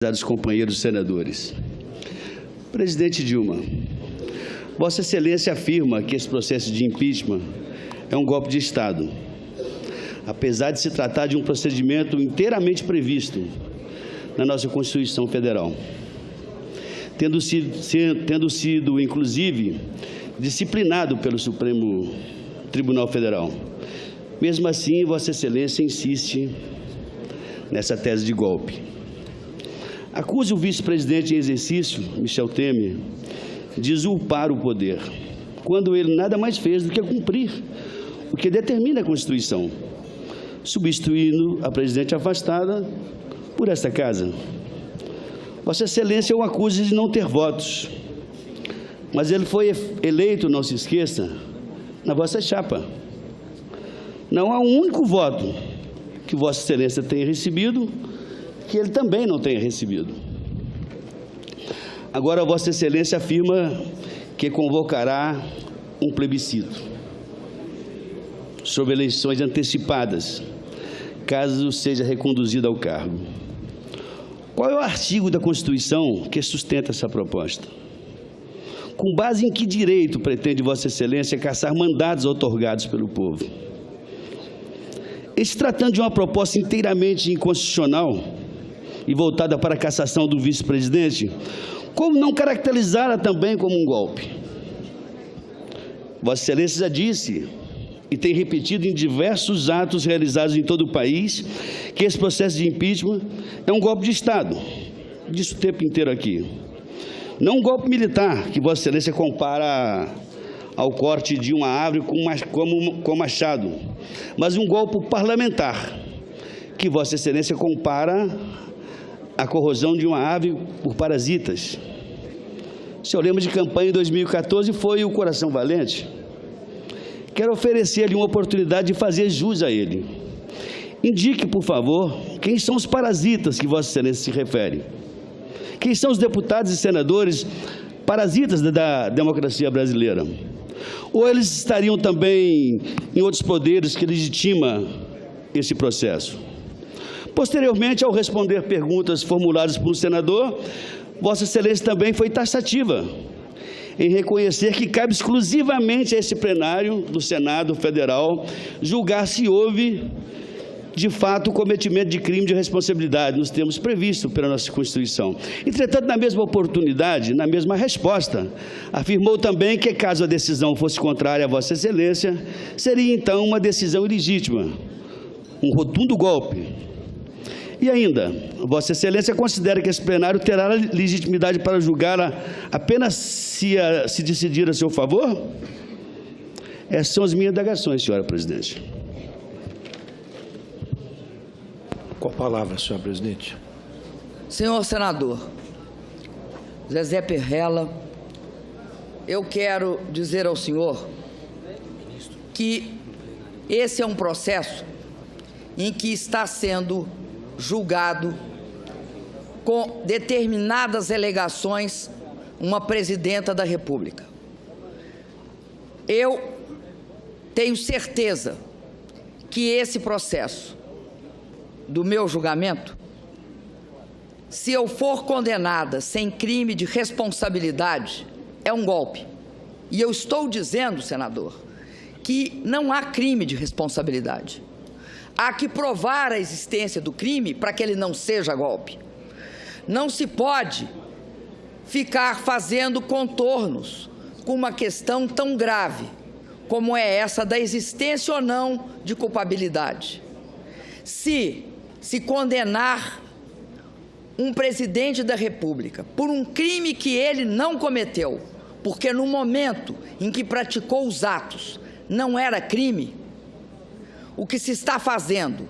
Prezados companheiros senadores. Presidente Dilma, Vossa Excelência afirma que esse processo de impeachment é um golpe de Estado, apesar de se tratar de um procedimento inteiramente previsto na nossa Constituição Federal, tendo sido, inclusive, disciplinado pelo Supremo Tribunal Federal. Mesmo assim, Vossa Excelência insiste nessa tese de golpe. Acusa o vice-presidente em exercício, Michel Temer, de usurpar o poder, quando ele nada mais fez do que cumprir o que determina a Constituição, substituindo a presidente afastada por esta Casa. Vossa Excelência o acusa de não ter votos, mas ele foi eleito, não se esqueça, na vossa chapa. Não há um único voto que Vossa Excelência tenha recebido que ele também não tenha recebido. Agora, Vossa Excelência afirma que convocará um plebiscito sobre eleições antecipadas, caso seja reconduzido ao cargo. Qual é o artigo da Constituição que sustenta essa proposta? Com base em que direito pretende Vossa Excelência cassar mandatos outorgados pelo povo? Se tratando de uma proposta inteiramente inconstitucional e voltada para a cassação do vice-presidente, como não caracterizá-la também como um golpe? Vossa Excelência já disse e tem repetido em diversos atos realizados em todo o país que esse processo de impeachment é um golpe de Estado. Disse o tempo inteiro aqui. Não um golpe militar, que Vossa Excelência compara ao corte de uma árvore com machado, mas um golpe parlamentar, que Vossa Excelência compara à corrosão de uma árvore por parasitas. Seu lema de campanha em 2014 foi o Coração Valente. Quero oferecer-lhe uma oportunidade de fazer jus a ele. Indique, por favor, quem são os parasitas que Vossa Excelência se refere. Quem são os deputados e senadores parasitas da democracia brasileira? Ou eles estariam também em outros poderes que legitima esse processo? Posteriormente, ao responder perguntas formuladas por um senador, Vossa Excelência também foi taxativa em reconhecer que cabe exclusivamente a esse plenário do Senado Federal julgar se houve, de fato, o cometimento de crime de responsabilidade nos termos previstos pela nossa Constituição. Entretanto, na mesma oportunidade, na mesma resposta, afirmou também que, caso a decisão fosse contrária a Vossa Excelência, seria então uma decisão ilegítima, um rotundo golpe. E ainda, Vossa Excelência considera que esse plenário terá legitimidade para julgar apenas se decidir a seu favor? Essas são as minhas indagações, senhora presidente. Com a palavra, senhor presidente. Senhor senador Zezé Perrella, eu quero dizer ao senhor que esse é um processo em que está sendo julgado com determinadas alegações uma presidenta da República. Eu tenho certeza que esse processo do meu julgamento, se eu for condenada sem crime de responsabilidade, é um golpe. E eu estou dizendo, senador, que não há crime de responsabilidade. Há que provar a existência do crime para que ele não seja golpe. Não se pode ficar fazendo contornos com uma questão tão grave como é essa da existência ou não de culpabilidade. Se condenar um presidente da República por um crime que ele não cometeu, porque no momento em que praticou os atos não era crime, o que se está fazendo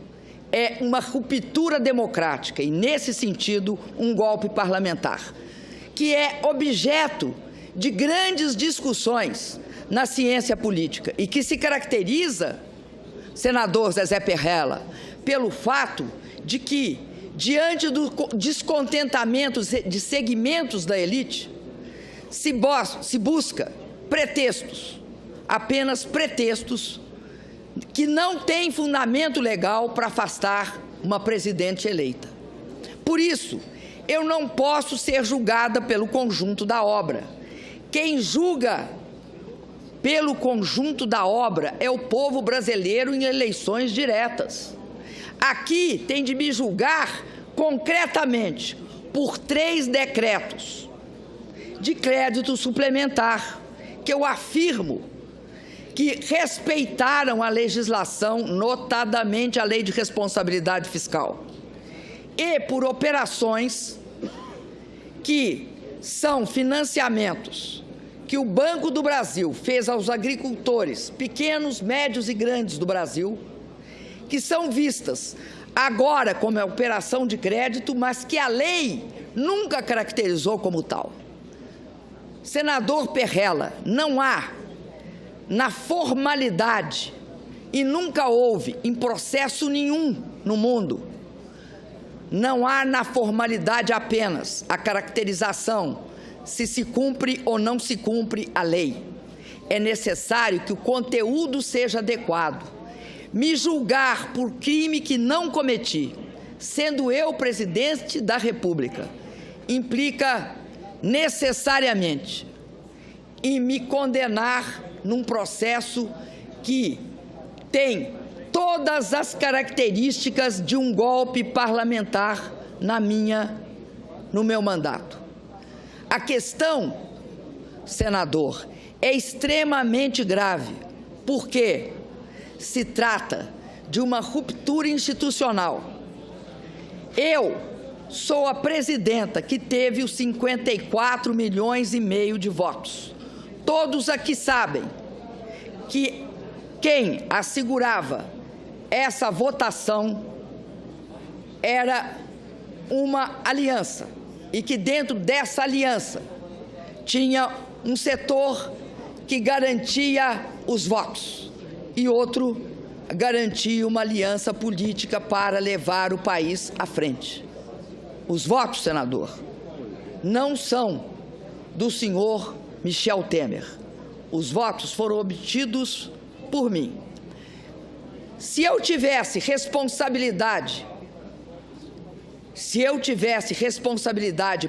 é uma ruptura democrática e, nesse sentido, um golpe parlamentar, que é objeto de grandes discussões na ciência política e que se caracteriza, senador Zezé Perrella, pelo fato de que, diante do descontentamento de segmentos da elite, se busca pretextos, apenas pretextos, que não têm fundamento legal para afastar uma presidente eleita. Por isso, eu não posso ser julgada pelo conjunto da obra. Quem julga pelo conjunto da obra é o povo brasileiro em eleições diretas. Aqui tem de me julgar concretamente por 3 decretos de crédito suplementar, que eu afirmo que respeitaram a legislação, notadamente a Lei de Responsabilidade Fiscal, e por operações que são financiamentos que o Banco do Brasil fez aos agricultores, pequenos, médios e grandes do Brasil, que são vistas agora como operação de crédito, mas que a lei nunca caracterizou como tal. Senador Perrella, não há na formalidade, e nunca houve em processo nenhum no mundo, não há na formalidade apenas a caracterização se se cumpre ou não se cumpre a lei. É necessário que o conteúdo seja adequado. Me julgar por crime que não cometi, sendo eu presidente da República, implica necessariamente em me condenar num processo que tem todas as características de um golpe parlamentar no meu mandato. A questão, senador, é extremamente grave, porque se trata de uma ruptura institucional. Eu sou a presidenta que teve os 54,5 milhões de votos. Todos aqui sabem que quem assegurava essa votação era uma aliança, e que dentro dessa aliança tinha um setor que garantia os votos e outro garantia uma aliança política para levar o país à frente. Os votos, senador, não são do senhor Michel Temer. Os votos foram obtidos por mim. Se eu tivesse responsabilidade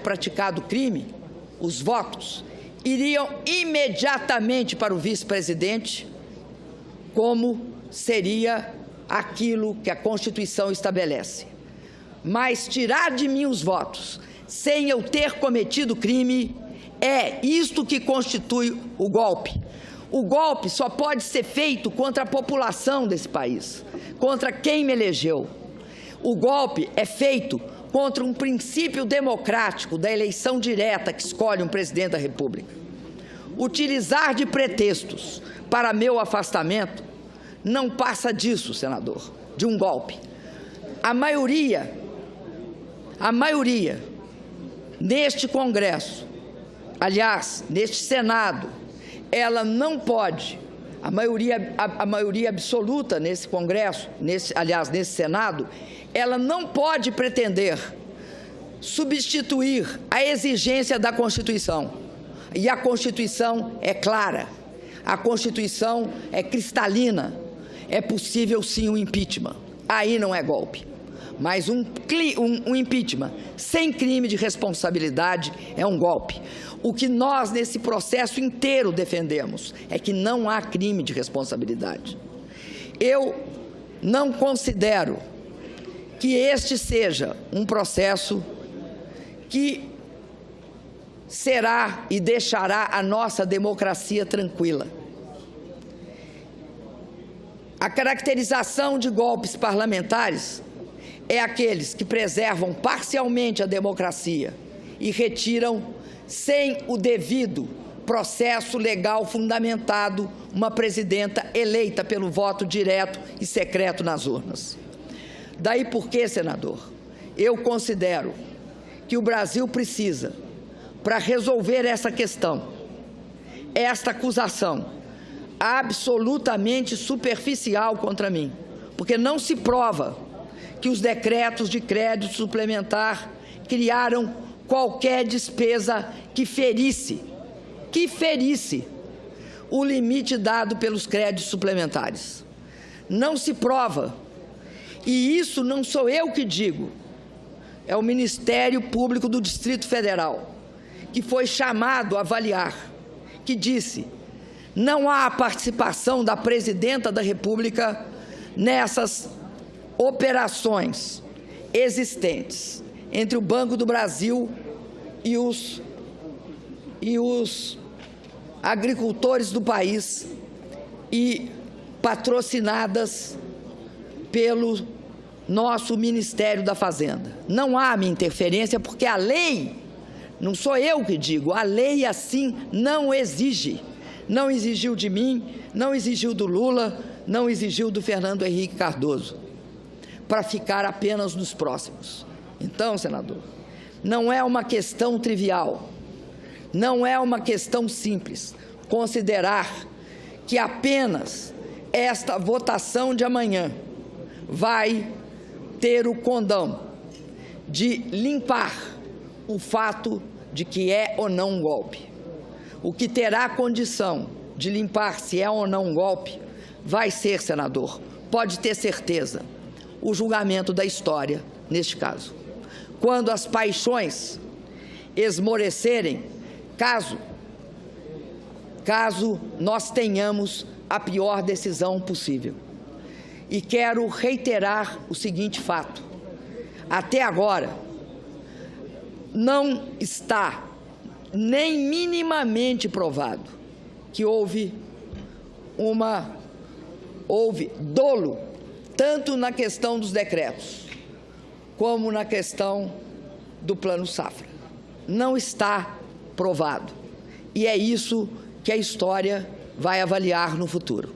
praticado crime, os votos iriam imediatamente para o vice-presidente, como seria aquilo que a Constituição estabelece. Mas tirar de mim os votos sem eu ter cometido crime é isto que constitui o golpe. O golpe só pode ser feito contra a população desse país, contra quem me elegeu. O golpe é feito contra um princípio democrático da eleição direta que escolhe um presidente da República. Utilizar de pretextos para meu afastamento não passa disso, senador, de um golpe. A maioria neste Congresso, aliás, neste Senado, ela não pode, a maioria absoluta nesse Congresso, nesse Senado, ela não pode pretender substituir a exigência da Constituição. E a Constituição é clara, a Constituição é cristalina, é possível sim um impeachment, aí não é golpe. Mas um impeachment sem crime de responsabilidade é um golpe. O que nós, nesse processo inteiro, defendemos é que não há crime de responsabilidade. Eu não considero que este seja um processo que será e deixará a nossa democracia tranquila. A caracterização de golpes parlamentares é aqueles que preservam parcialmente a democracia e retiram, sem o devido processo legal fundamentado, uma presidenta eleita pelo voto direto e secreto nas urnas. Daí porque, senador, eu considero que o Brasil precisa, para resolver essa questão, esta acusação absolutamente superficial contra mim, porque não se prova que os decretos de crédito suplementar criaram qualquer despesa que ferisse o limite dado pelos créditos suplementares. Não se prova, e isso não sou eu que digo, é o Ministério Público do Distrito Federal, que foi chamado a avaliar, que disse: não há participação da Presidenta da República nessas operações existentes entre o Banco do Brasil e os agricultores do país e patrocinadas pelo nosso Ministério da Fazenda. Não há minha interferência, porque a lei, não sou eu que digo, a lei assim não exige. Não exigiu de mim, não exigiu do Lula, não exigiu do Fernando Henrique Cardoso, para ficar apenas nos próximos. Então, senador, não é uma questão trivial, não é uma questão simples considerar que apenas esta votação de amanhã vai ter o condão de limpar o fato de que é ou não um golpe. O que terá condição de limpar se é ou não um golpe vai ser, senador, pode ter certeza, o julgamento da história neste caso. Quando as paixões esmorecerem, caso nós tenhamos a pior decisão possível. E quero reiterar o seguinte fato: até agora não está nem minimamente provado que houve dolo, tanto na questão dos decretos, como na questão do Plano Safra. Não está provado. E é isso que a história vai avaliar no futuro.